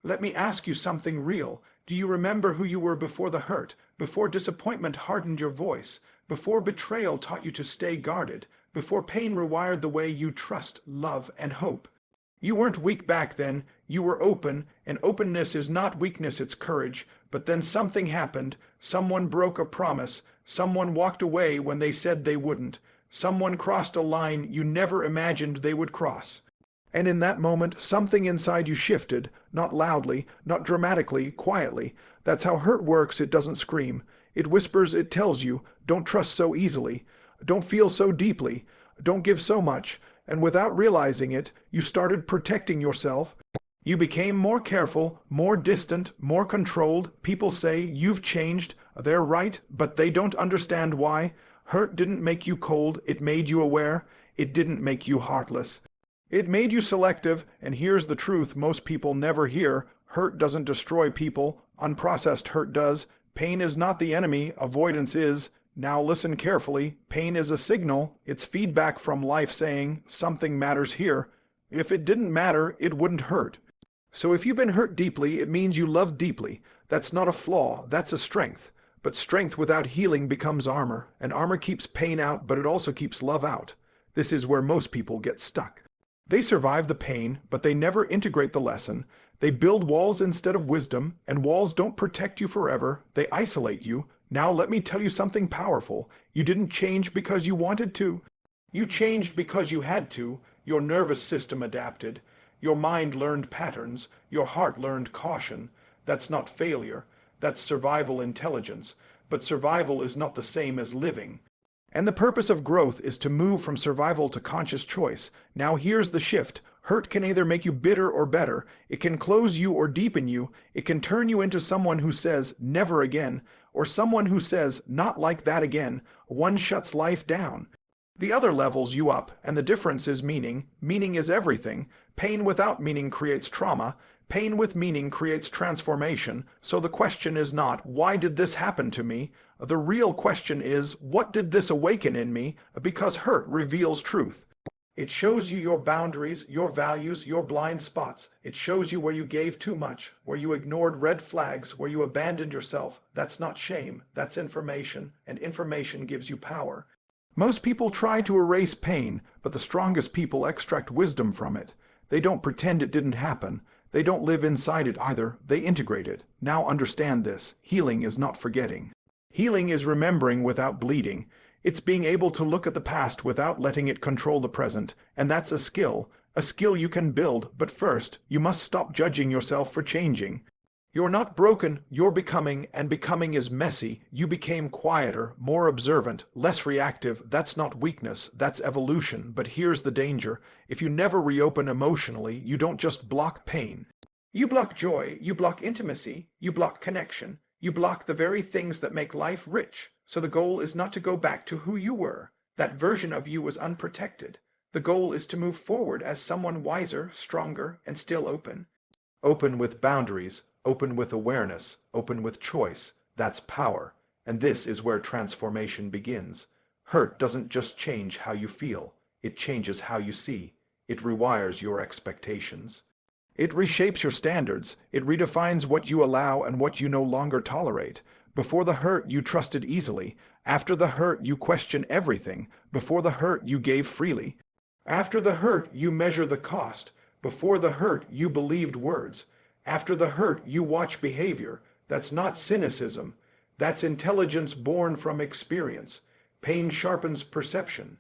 Let me ask you something real. Do you remember who you were before the hurt, before disappointment hardened your voice, before betrayal taught you to stay guarded, before pain rewired the way you trust, love, and hope? You weren't weak back then, you were open, and openness is not weakness, it's courage. But then something happened, someone broke a promise, someone walked away when they said they wouldn't, someone crossed a line you never imagined they would cross. And in that moment, something inside you shifted, not loudly, not dramatically, quietly. That's how hurt works. It doesn't scream. It whispers, it tells you, don't trust so easily, don't feel so deeply, don't give so much. And without realizing it, you started protecting yourself. You became more careful, more distant, more controlled. People say, you've changed. They're right, but they don't understand why. Hurt didn't make you cold, it made you aware. It didn't make you heartless. It made you selective, and here's the truth most people never hear. Hurt doesn't destroy people. Unprocessed hurt does. Pain is not the enemy, avoidance is. Now listen carefully. Pain is a signal. It's feedback from life saying, something matters here. If it didn't matter, it wouldn't hurt. So if you've been hurt deeply, it means you love deeply. That's not a flaw, that's a strength. But strength without healing becomes armor, and armor keeps pain out, but it also keeps love out. This is where most people get stuck. They survive the pain, but they never integrate the lesson. They build walls instead of wisdom, and walls don't protect you forever. They isolate you. Now let me tell you something powerful. You didn't change because you wanted to. You changed because you had to. Your nervous system adapted. Your mind learned patterns. Your heart learned caution. That's not failure. That's survival intelligence. But survival is not the same as living. And the purpose of growth is to move from survival to conscious choice. Now here's the shift. Hurt can either make you bitter or better. It can close you or deepen you. It can turn you into someone who says, never again, or someone who says, not like that again. One shuts life down. The other levels you up, and the difference is meaning. Meaning is everything. Pain without meaning creates trauma. Pain with meaning creates transformation. So the question is not, why did this happen to me? The real question is, what did this awaken in me? Because hurt reveals truth. It shows you your boundaries, your values, your blind spots. It shows you where you gave too much, where you ignored red flags, where you abandoned yourself. That's not shame, that's information, and information gives you power. Most people try to erase pain, but the strongest people extract wisdom from it. They don't pretend it didn't happen. They don't live inside it either. They integrate it. Now understand this. Healing is not forgetting. Healing is remembering without bleeding. It's being able to look at the past without letting it control the present. And that's a skill you can build. But first, you must stop judging yourself for changing. You're not broken, you're becoming, and becoming is messy. You became quieter, more observant, less reactive. That's not weakness, that's evolution. But here's the danger. If you never reopen emotionally, you don't just block pain. You block joy, you block intimacy, you block connection. You block the very things that make life rich. So the goal is not to go back to who you were. That version of you was unprotected. The goal is to move forward as someone wiser, stronger, and still open. Open with boundaries. Open with awareness, open with choice. That's power. And this is where transformation begins. Hurt doesn't just change how you feel. It changes how you see. It rewires your expectations. It reshapes your standards. It redefines what you allow and what you no longer tolerate. Before the hurt, you trusted easily. After the hurt, you question everything. Before the hurt, you gave freely. After the hurt, you measure the cost. Before the hurt, you believed words. After the hurt, you watch behavior. That's not cynicism. That's intelligence born from experience. Pain sharpens perception.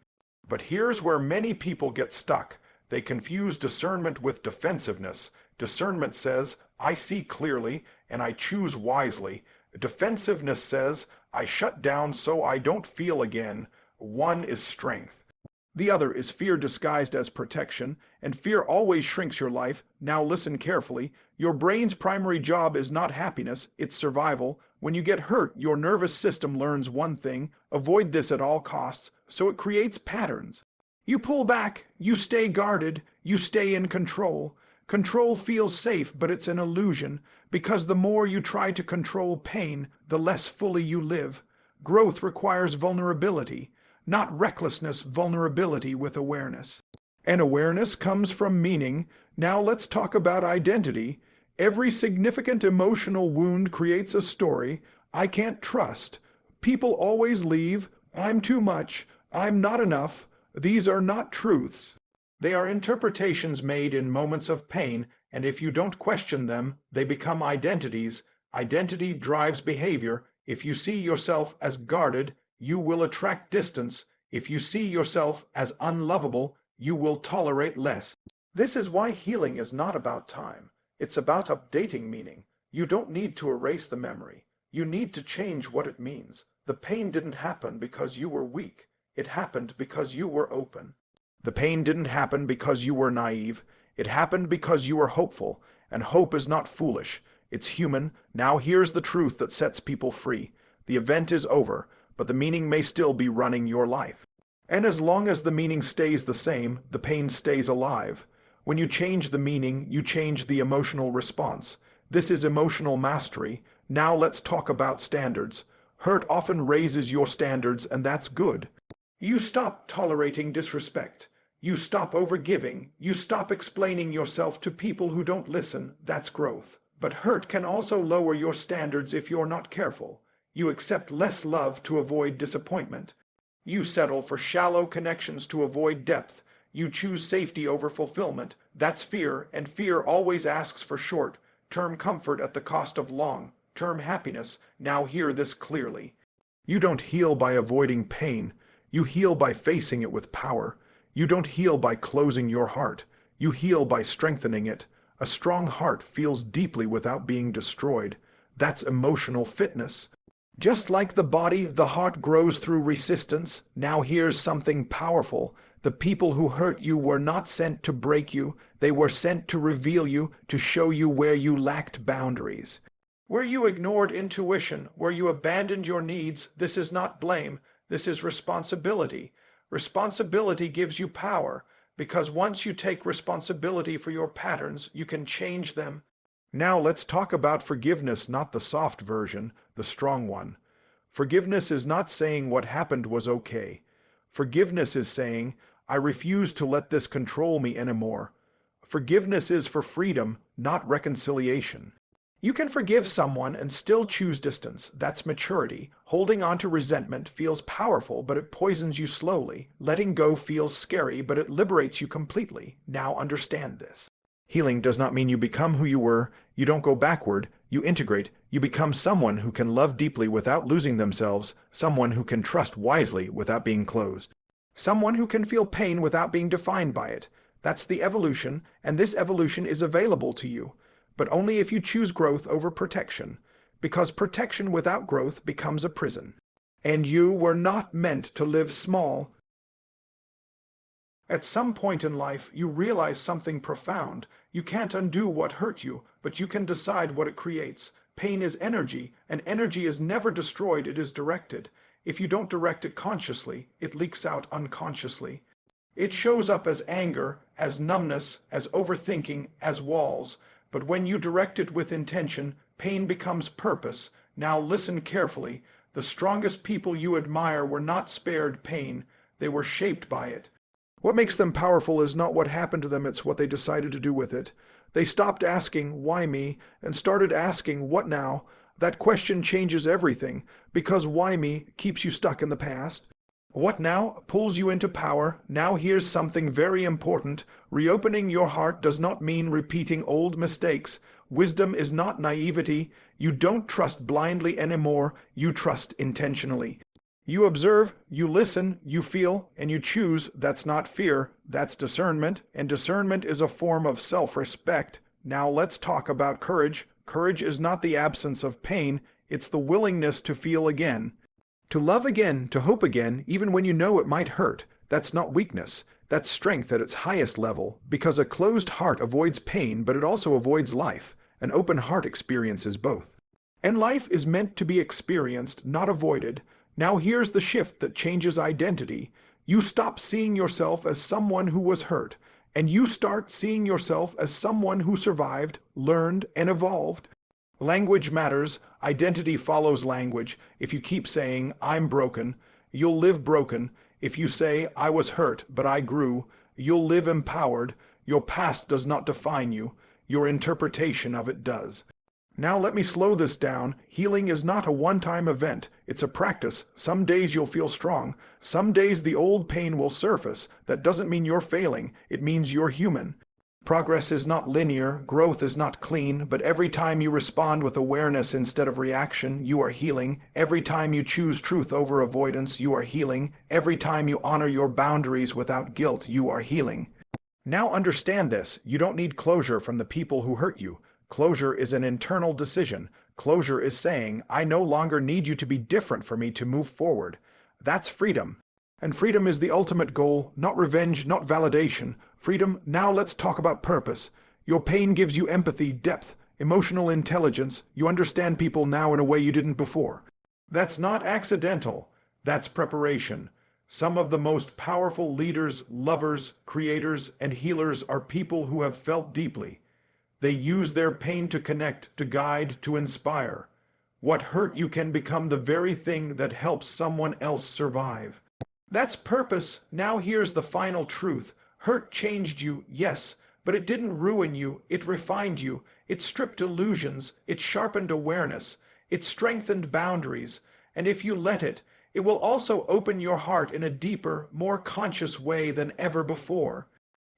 But here's where many people get stuck. They confuse discernment with defensiveness. Discernment says, I see clearly, and I choose wisely. Defensiveness says, I shut down so I don't feel again. One is strength. The other is fear disguised as protection, and fear always shrinks your life. Now listen carefully. Your brain's primary job is not happiness, it's survival. When you get hurt, your nervous system learns one thing: avoid this at all costs, so it creates patterns. You pull back, you stay guarded, you stay in control. Control feels safe, but it's an illusion, because the more you try to control pain, the less fully you live. Growth requires vulnerability. Not recklessness, vulnerability with awareness. And awareness comes from meaning. Now let's talk about identity. Every significant emotional wound creates a story. I can't trust. People always leave. I'm too much. I'm not enough. These are not truths. They are interpretations made in moments of pain, and if you don't question them, they become identities. Identity drives behavior. If you see yourself as guarded, you will attract distance. If you see yourself as unlovable, you will tolerate less. This is why healing is not about time. It's about updating meaning. You don't need to erase the memory. You need to change what it means. The pain didn't happen because you were weak. It happened because you were open. The pain didn't happen because you were naive. It happened because you were hopeful. And hope is not foolish. It's human. Now here's the truth that sets people free. The event is over, but the meaning may still be running your life. And as long as the meaning stays the same, the pain stays alive. When you change the meaning, you change the emotional response. This is emotional mastery. Now let's talk about standards. Hurt often raises your standards, and that's good. You stop tolerating disrespect. You stop overgiving. You stop explaining yourself to people who don't listen. That's growth. But hurt can also lower your standards if you're not careful. You accept less love to avoid disappointment. You settle for shallow connections to avoid depth. You choose safety over fulfillment. That's fear, and fear always asks for short-term comfort at the cost of long-term happiness. Now hear this clearly. You don't heal by avoiding pain. You heal by facing it with power. You don't heal by closing your heart. You heal by strengthening it. A strong heart feels deeply without being destroyed. That's emotional fitness. Just like the body, the heart grows through resistance. Now here's something powerful. The people who hurt you were not sent to break you. They were sent to reveal you, to show you where you lacked boundaries. Where you ignored intuition, where you abandoned your needs. This is not blame. This is responsibility. Responsibility gives you power, because once you take responsibility for your patterns, you can change them. Now let's talk about forgiveness, not the soft version, the strong one. Forgiveness is not saying what happened was okay. Forgiveness is saying, I refuse to let this control me anymore. Forgiveness is for freedom, not reconciliation. You can forgive someone and still choose distance. That's maturity. Holding on to resentment feels powerful, but it poisons you slowly. Letting go feels scary, but it liberates you completely. Now understand this. Healing does not mean you become who you were. You don't go backward. You integrate. You become someone who can love deeply without losing themselves, someone who can trust wisely without being closed, someone who can feel pain without being defined by it. That's the evolution, and this evolution is available to you, but only if you choose growth over protection, because protection without growth becomes a prison. And you were not meant to live small. At some point in life, you realize something profound. You can't undo what hurt you, but you can decide what it creates. Pain is energy, and energy is never destroyed, it is directed. If you don't direct it consciously, it leaks out unconsciously. It shows up as anger, as numbness, as overthinking, as walls. But when you direct it with intention, pain becomes purpose. Now listen carefully. The strongest people you admire were not spared pain. They were shaped by it. What makes them powerful is not what happened to them, it's what they decided to do with it. They stopped asking, why me, and started asking, what now? That question changes everything, because why me keeps you stuck in the past. What now pulls you into power. Now here's something very important. Reopening your heart does not mean repeating old mistakes. Wisdom is not naivety. You don't trust blindly anymore. You trust intentionally. You observe, you listen, you feel, and you choose. That's not fear. That's discernment. And discernment is a form of self-respect. Now let's talk about courage. Courage is not the absence of pain. It's the willingness to feel again. To love again, to hope again, even when you know it might hurt. That's not weakness. That's strength at its highest level, because a closed heart avoids pain, but it also avoids life. An open heart experiences both. And life is meant to be experienced, not avoided. Now here's the shift that changes identity. You stop seeing yourself as someone who was hurt, and you start seeing yourself as someone who survived, learned, and evolved. Language matters. Identity follows language. If you keep saying, I'm broken, you'll live broken. If you say, I was hurt, but I grew, you'll live empowered. Your past does not define you. your interpretation of it does. Now let me slow this down. Healing is not a one-time event. It's a practice. Some days you'll feel strong. Some days the old pain will surface. That doesn't mean you're failing. It means you're human. Progress is not linear, growth is not clean, but every time you respond with awareness instead of reaction, you are healing. Every time you choose truth over avoidance, you are healing. Every time you honor your boundaries without guilt, you are healing. Now understand this, you don't need closure from the people who hurt you. Closure is an internal decision. Closure is saying, I no longer need you to be different for me to move forward. That's freedom. And freedom is the ultimate goal, not revenge, not validation. Freedom, now let's talk about purpose. Your pain gives you empathy, depth, emotional intelligence. You understand people now in a way you didn't before. That's not accidental. That's preparation. Some of the most powerful leaders, lovers, creators, and healers are people who have felt deeply. They use their pain to connect, to guide, to inspire. What hurt you can become the very thing that helps someone else survive. That's purpose. Now here's the final truth. Hurt changed you, yes, but it didn't ruin you. It refined you. It stripped illusions. It sharpened awareness. It strengthened boundaries. And if you let it, it will also open your heart in a deeper, more conscious way than ever before.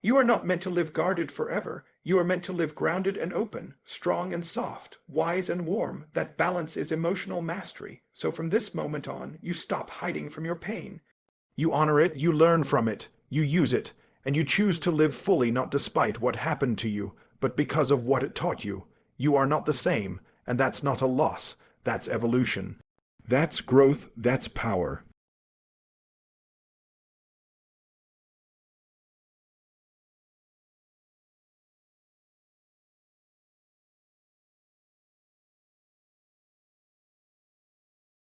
You are not meant to live guarded forever. You are meant to live grounded and open, strong and soft, wise and warm. That balance is emotional mastery. So from this moment on, you stop hiding from your pain. You honor it, you learn from it, you use it, and you choose to live fully not despite what happened to you, but because of what it taught you. You are not the same, and that's not a loss. That's evolution. That's growth, that's power.